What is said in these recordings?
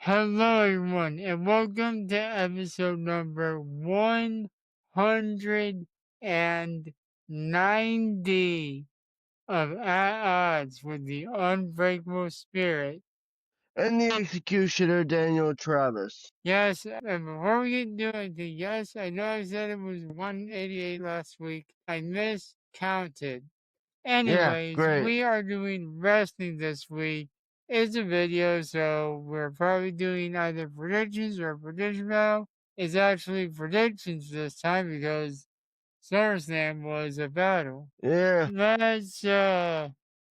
Hello, everyone, and welcome to episode number 190 of At Odds with the Unbreakable Spirit. And the executioner, Daniel Travis. Yes, and before we get into it, yes, I know I said it was 188 last week. I miscounted. Anyways, Great. we are doing wrestling this week. It's a video, so we're probably doing either predictions or prediction battle. It's actually predictions this time because SummerSlam was a battle. Yeah.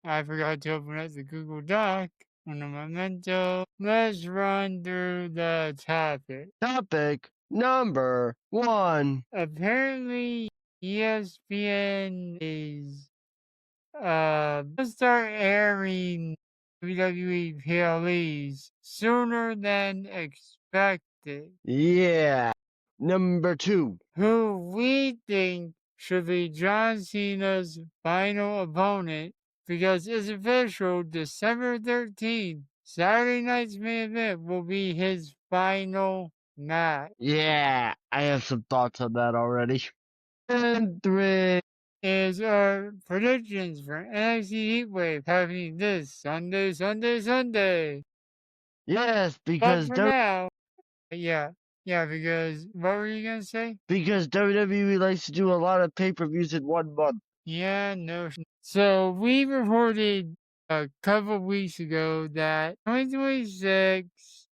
I forgot to open up the Google Doc on a memento. Let's run through the topic. Topic number 1. Apparently, ESPN is start airing WWE PLEs sooner than expected. Yeah. Number 2. Who we think should be John Cena's final opponent because it's official December 13th, Saturday night's main event will be his final match. Yeah, I have some thoughts on that already. And 3. Is our predictions for NXT Heatwave happening this Sunday. Yes, But because for now, yeah, because what were you gonna say? because WWE likes to do a lot of pay-per-views in 1 month. Yeah, no. So we reported a couple weeks ago that 2026,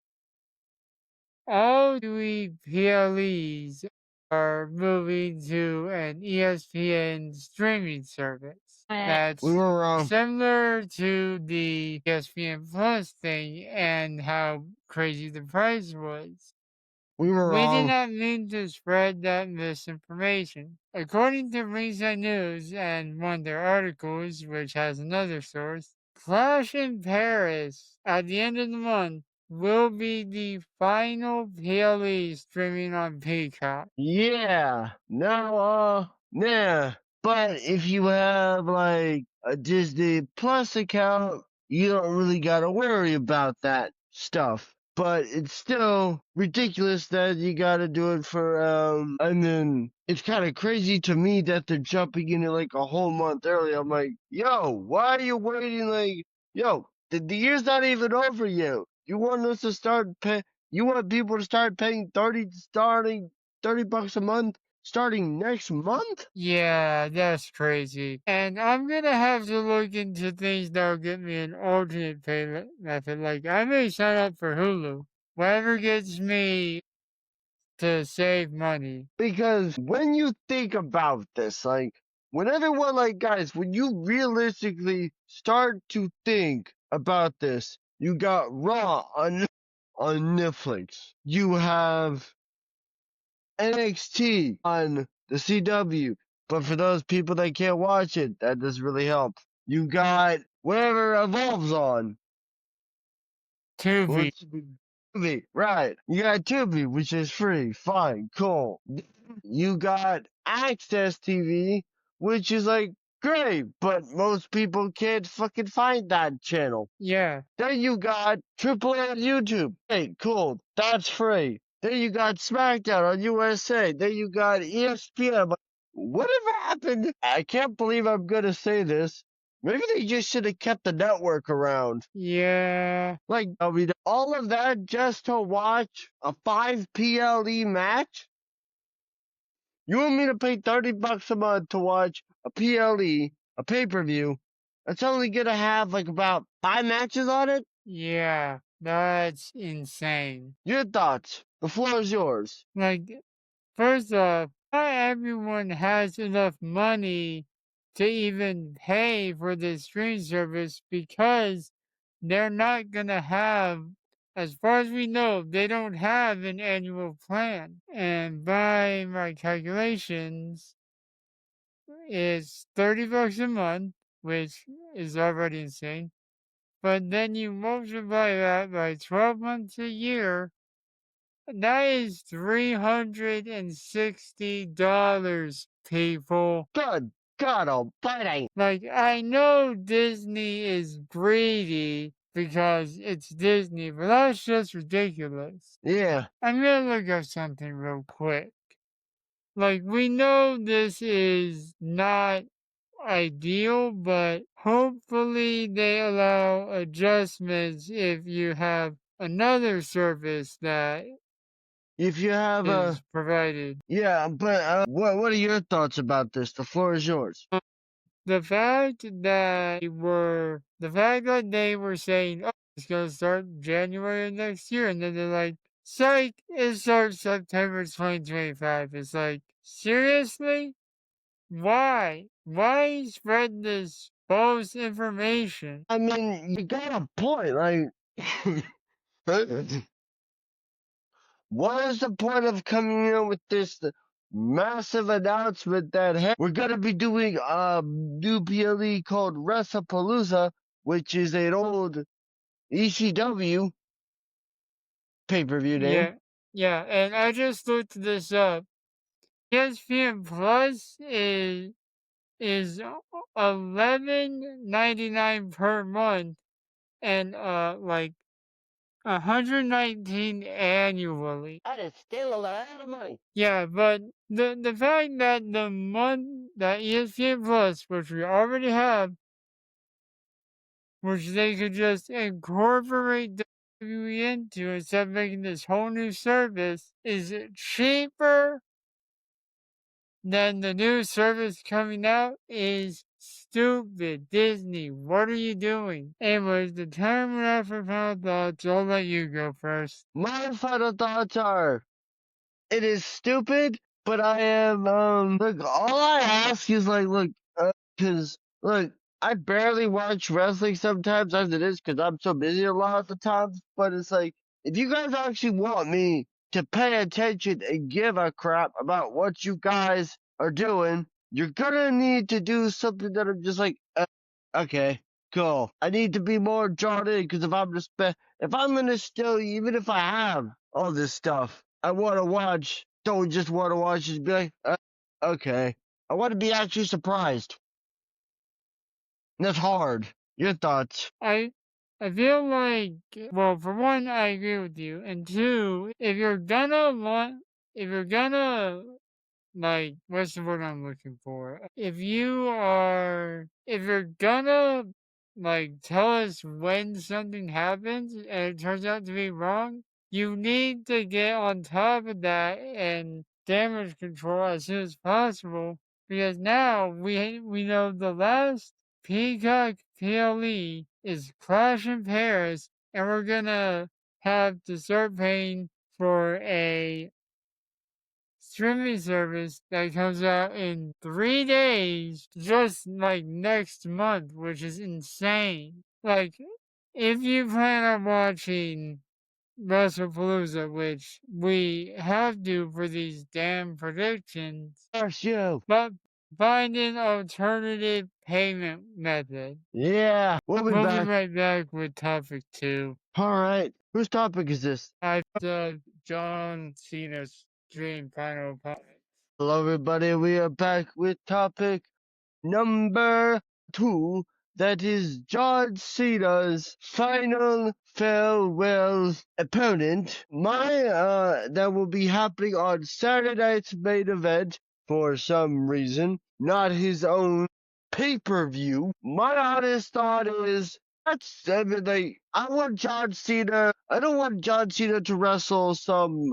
all WWE PLEs are moving to an ESPN streaming service. That's We were wrong. similar to the ESPN Plus thing and how crazy the price was. We were We did wrong. not mean to spread that misinformation. According to Ringside News and one of their articles, which has another source, Clash in Paris at the end of the month will be the final PLE streaming on Peacock. Yeah. Now, yeah. But if you have like a Disney Plus account, you don't really gotta worry about that stuff. But it's still ridiculous that you gotta do it for and then it's kinda crazy to me that they're jumping in it like a whole month early. I'm like, yo, why are you waiting like the year's not even over yet. You want us to start you want people to start paying starting $30 a month starting next month? Yeah, that's crazy. And I'm gonna have to look into things that'll get me an alternate payment method. Like, I may sign up for Hulu. Whatever gets me to save money. Because when you think about this, like, when everyone, like, guys, when you realistically start to think about this, you got Raw on Netflix. You have NXT on the CW. But for those people that can't watch it, that doesn't really help. You got whatever Evolves on. Tubi. Tubi, right. You got Tubi, which is free. Fine, cool. You got Access TV, which is like great, but most people can't fucking find that channel. Yeah. Then you got Triple A on YouTube. Hey, cool. That's free. Then you got SmackDown on USA. Then you got ESPN. Whatever happened? I can't believe I'm gonna say this. Maybe they just should have kept the network around. Yeah. Like, I mean, all of that just to watch a 5 PLE match? You want me to pay $30 a month to watch a PLE, a pay-per-view, that's only gonna have like about 5 matches on it? Yeah. That's insane. Your thoughts. The floor is yours. Like, first off, not everyone has enough money to even pay for this streaming service because they're not gonna have, as far as we know, they don't have an annual plan. And by my calculations, it's $30 a month, which is already insane. But then you multiply that by 12 months a year, that is $360, people. Good God almighty. Like, I know Disney is greedy because it's Disney, but that's just ridiculous. Yeah. I'm gonna look up something real quick. Like, we know this is not ideal, but hopefully they allow adjustments if you have another service that If you have is provided. yeah, but what are your thoughts about this? The floor is yours. The fact that they were saying, oh, it's gonna start January of next year, and then they're like, psych, it starts September 2025. It's like, seriously? Why? Why spread this false information? I mean, you got a point. Like, what is the point of coming in with this massive announcement that hey, we're gonna be doing a new PLE called WrestlePalooza, which is an old ECW pay-per-view name. Yeah, yeah, and I just looked this up. ESPN Plus is 11.99 per month, and like 119 annually. That is still a lot of money. Yeah, but the fact that the month that ESPN Plus, which we already have, which they could just incorporate WWE into instead of making this whole new service, is cheaper than the new service coming out is stupid. Disney, what are you doing? Anyways, the time we're at for final thoughts, I'll let you go first. My final thoughts are it is stupid, but I am look, all I ask is like look, cause look, I barely watch wrestling sometimes as it is because I'm so busy a lot of the times. But it's like if you guys actually want me to pay attention and give a crap about what you guys are doing, you're gonna need to do something that I'm just like, okay, cool. I need to be more drawn in because if I'm gonna still, even if I have all this stuff, I want to watch. Don't just want to watch. Just be like, okay. I want to be actually surprised. That's hard. Your thoughts? I feel like, well, for one, I agree with you, and two, if you're gonna like, what's the word I'm looking for? If you're gonna like tell us when something happens and it turns out to be wrong, you need to get on top of that and damage control as soon as possible, because now we know the last Peacock PLE is Clash in Paris, and we're gonna have to start paying for a streaming service that comes out in 3 days, just like next month, which is insane. Like, if you plan on watching WrestlePalooza, which we have to for these damn predictions, First you. but find an alternative payment method. Yeah. We'll be We'll be back. right back with topic 2. All right. Whose topic is this? John Cena's Dream Final Podcast. Hello, everybody. We are back with topic number 2. That is John Cena's final farewell opponent. That will be happening on Saturday night's main event for some reason, not his own pay-per-view. My honest thought is that's everything. I want John Cena. I don't want John Cena to wrestle some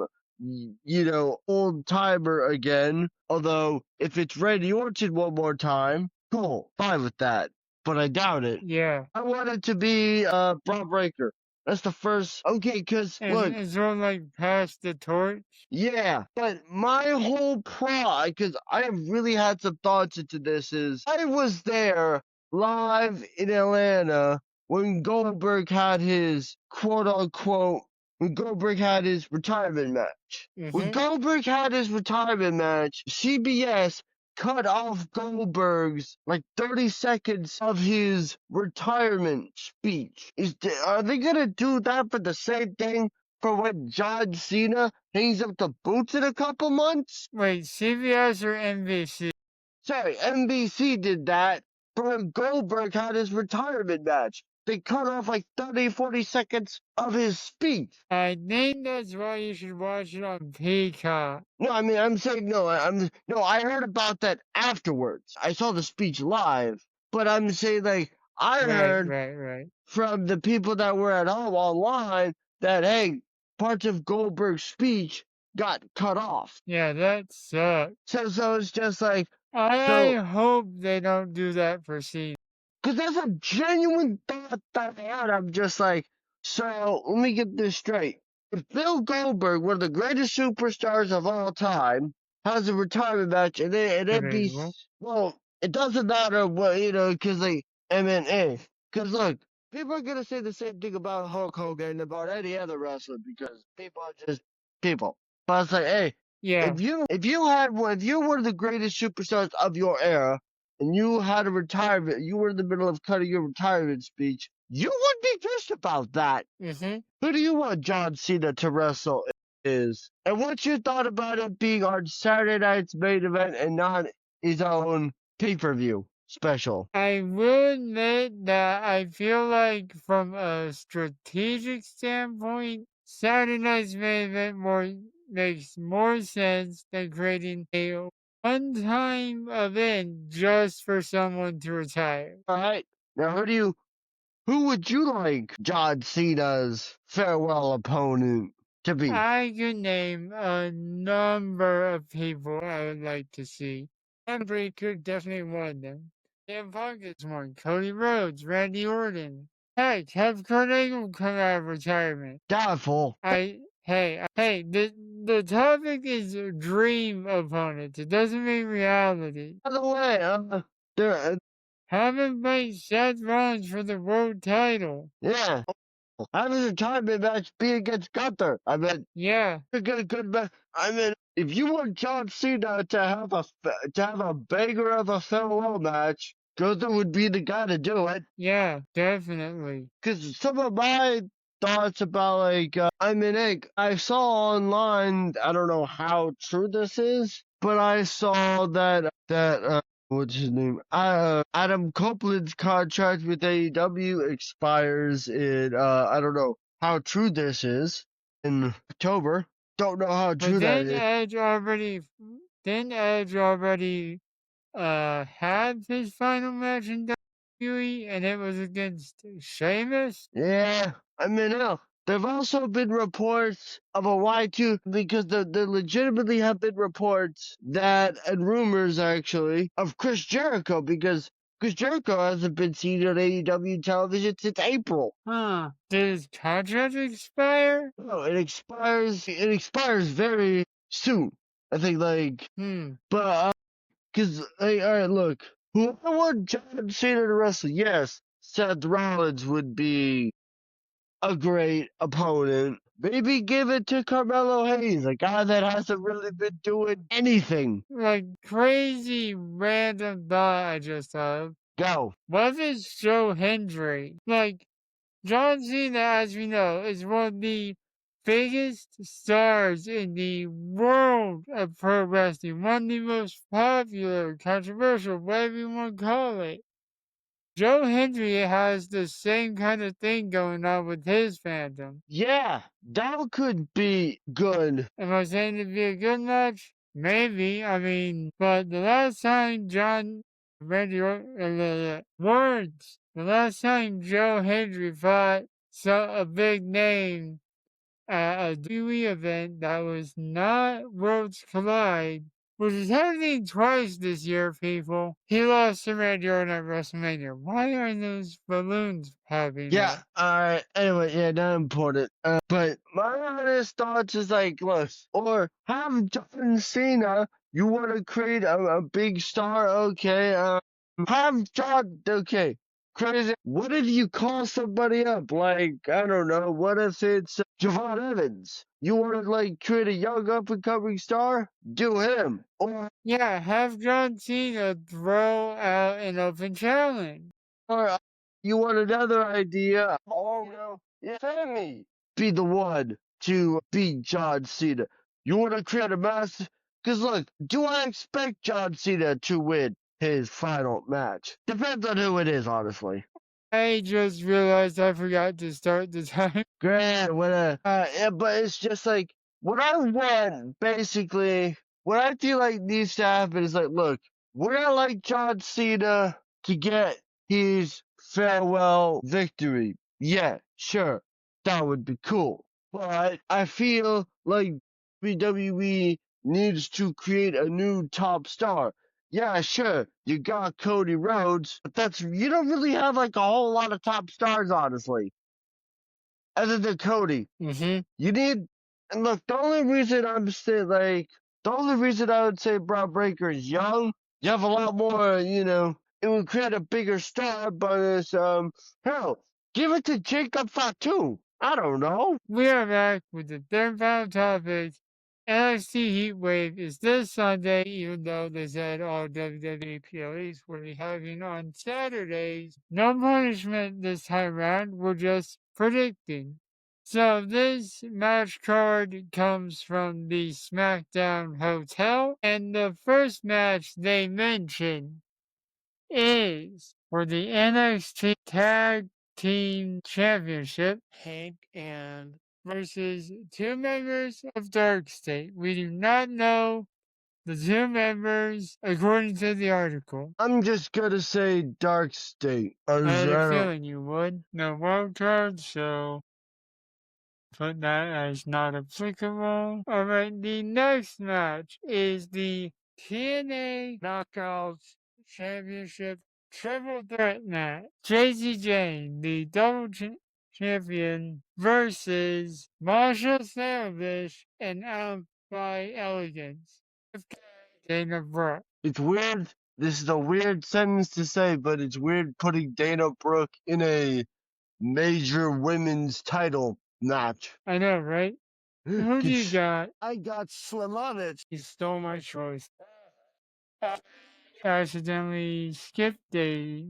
old timer again. Although, if it's Randy Orton one more time, cool, fine with that. But I doubt it. Yeah. I want it to be Braun Breaker. That's the first. Okay, because look. And sort of like pass the torch. Yeah, but my whole because I have really had some thoughts into this, is I was there live in Atlanta when Goldberg had his quote unquote when Goldberg had his retirement match. When Goldberg had his retirement match, CBS cut off Goldberg's like 30 seconds of his retirement speech. Are they gonna do that for the same thing for when John Cena hangs up the boots in a couple months? Wait, CBS or NBC? Sorry, NBC did that for when Goldberg had his retirement match. they cut off like 30, 40 seconds of his speech. I think that's why you should watch it on Peacock. No, I mean, I'm saying no. No. I heard about that afterwards. I saw the speech live, but I'm saying like I heard Right. from the people that were at home online that hey, parts of Goldberg's speech got cut off. Yeah, that sucks. So it's just like I so hope they don't do that for Cena. because that's a genuine thought that I had. I'm just like, so let me get this straight. If Bill Goldberg, one of the greatest superstars of all time, has a retirement match and it'd be, Debatable. well, it doesn't matter what, because like, I mean, because look, people are going to say the same thing about Hulk Hogan and about any other wrestler because people are just people. But it's like, hey, Yeah. if you were the greatest superstars of your era, and you had a retirement, you were in the middle of cutting your retirement speech, you would be pissed about that. Mm-hmm. Who do you want John Cena to wrestle is? And what's your thought about it being on Saturday night's main event and not his own pay-per-view special? I will admit that I feel like from a strategic standpoint, Saturday Night's Main Event makes more sense than creating a one-time event just for someone to retire. All right. Now, who would you like John Cena's farewell opponent to be? I could name a number of people I would like to see. Unbreaker definitely one of them. CM Punk is one. Cody Rhodes, Randy Orton. Heck, have Kurt Angle come out of retirement. Doubtful. Hey, the topic is dream opponents. It doesn't mean reality. By the way, there, Have him fight Seth Rollins for the world title. yeah. Have his retirement match be against Gunther. I mean, Yeah, a good match. I mean, if you want John Cena to have a banger of a farewell match, Gunther would be the guy to do it. yeah, definitely. Because some of my thoughts about like, I mean, I saw online. I don't know how true this is, but I saw that what's his name? Adam Copeland's contract with AEW expires in I don't know how true this is in October. Don't know how But true that then is. Edge already had his final match in WWE, and it was against Sheamus. Yeah, I mean, hell, there've also been reports of a Y2 because there legitimately have been reports that and rumors actually of Chris Jericho because Chris Jericho hasn't been seen on AEW television since April. Huh. Did his contract expire? No, it expires. It expires very soon. I think like, but because hey, all right, look, who I want John Cena to wrestle? Yes, Seth Rollins would be a great opponent. Maybe give it to Carmelo Hayes, a guy that hasn't really been doing anything. Like crazy random thought I just had. Go. What if it's Joe Hendry? Like John Cena, as we know, is one of the biggest stars in the world of pro wrestling, one of the most popular, controversial, whatever you want to call it. Joe Hendry has the same kind of thing going on with his fandom. Yeah, that could be good. Am I saying it'd be a good match? Maybe. I mean, but the last time words. The last time Joe Hendry fought a big name at a WWE event that was not Worlds Collide, which is happening twice this year, people. He lost to Randy Orton at WrestleMania. Why are those balloons popping Yeah, up? anyway, yeah, not important. But my honest thoughts is like, look, or have John Cena, you want to create a big star, okay, have John, okay, crazy. What if you call somebody up, like, I don't know, what if it's Javon Evans? You want to, like, create a young up-and-coming star? Do him. Or, Yeah, have John Cena throw out an open challenge. or you want another idea? Oh, no, yeah, Sammy. Be the one to beat John Cena. You want to create a mass? Because look, do I expect John Cena to win his final match? Depends on who it is, honestly. I just realized I forgot to start the time. Great, yeah, but it's just like what I want, basically, what I feel like needs to happen is like, look, we're not like John Cena to get his farewell victory. Yeah, sure, that would be cool. But I feel like WWE needs to create a new top star. Yeah, sure, you got Cody Rhodes, but you don't really have like a whole lot of top stars, honestly, other than Cody. Mm-hmm. You need, and look, the only reason the only reason I would say Braun Breaker is young. You have a lot more, it would create a bigger star, but hell, give it to Jacob Fatu. I don't know. We are back with the third final topic. NXT Heatwave is this Sunday, even though they said all WWE PLEs will be having on Saturdays. No punishment this time around, we're just predicting. So this match card comes from the SmackDown Hotel, and the first match they mention is for the NXT Tag Team Championship, Hank and versus two members of Dark State. We do not know the two members according to the article. I'm just gonna say Dark State. I had a feeling you would. No wild card, so put that as not applicable. Alright, the next match is the TNA Knockouts Championship Triple Threat match. JC Jane, the double champion, versus Marsha Slavish and Alpha Elegance. Dana Brooke. It's weird. This is a weird sentence to say, but it's weird putting Dana Brooke in a major women's title match. I know, right? Who do you got? I got Slimovich. You stole my choice. Accidentally skipped a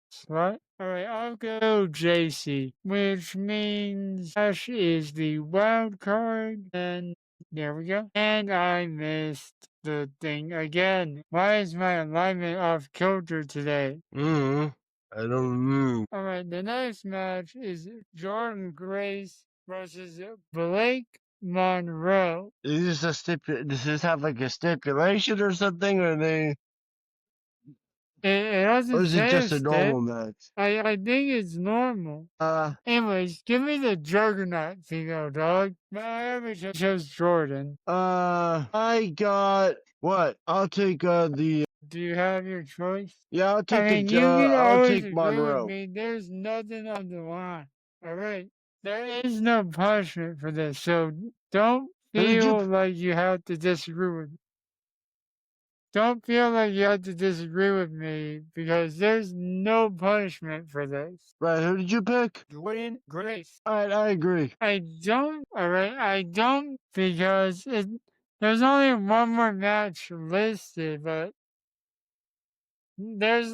slot. Alright, I'll go JC, which means Ash is the wild card, and there we go. And I missed the thing again. Why is my alignment off kilter today? I don't know. Alright, the next match is Jordan Grace versus Blake Monroe. Is this does this have like a stipulation or something, or It doesn't or is it say just a it's normal match? I think it's normal. Anyways, give me the Juggernaut female dog. I chose Jordan. I got what? I'll take the. Do you have your choice? Yeah, I'll take I mean, the. you can I'll always take agree Monroe. with me. There's nothing on the line. All right. There is no punishment for this, so don't feel like you have to disagree with me. Don't feel like you have to disagree with me because there's no punishment for this. Right, who did you pick? Jordan Grace. Alright, I agree. I don't, alright, I don't because there's only one more match listed, but there's,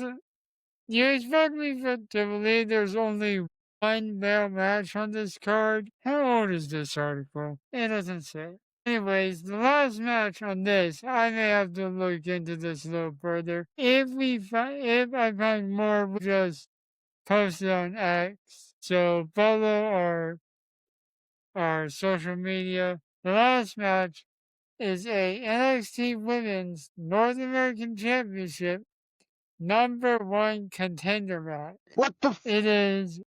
you expect me to believe there's only one male match on this card? How old is this article? It doesn't say. Anyways, the last match on this, I may have to look into this a little further. If I find more, we'll just post it on X. So follow our social media. The last match is a NXT Women's North American Championship #1 contender match. What the? It is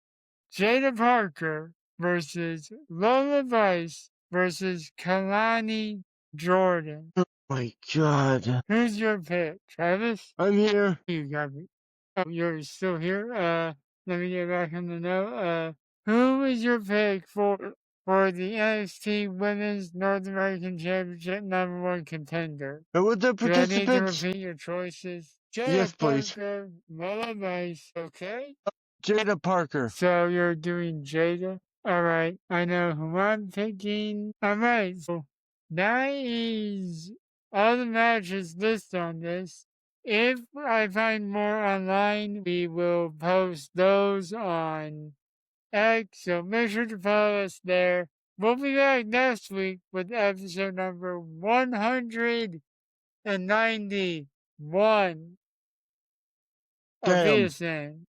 Jada Parker versus Lola Vice versus Kalani Jordan. Oh my god. Who's your pick, Travis? I'm here. You got me. Oh, you're still here? Let me get back on the note. Who is your pick for the NXT Women's North American Championship #1 contender? And with the Do I need to participants? repeat your choices? Jada Yes, please. Parker, Lola Vice, okay? Jada Parker. So you're doing Jada? Alright, I know who I'm picking. Alright, so that is all the matches listed on this. If I find more online, we will post those on X, so make sure to follow us there. We'll be back next week with episode number 191 of Damn. ESPN.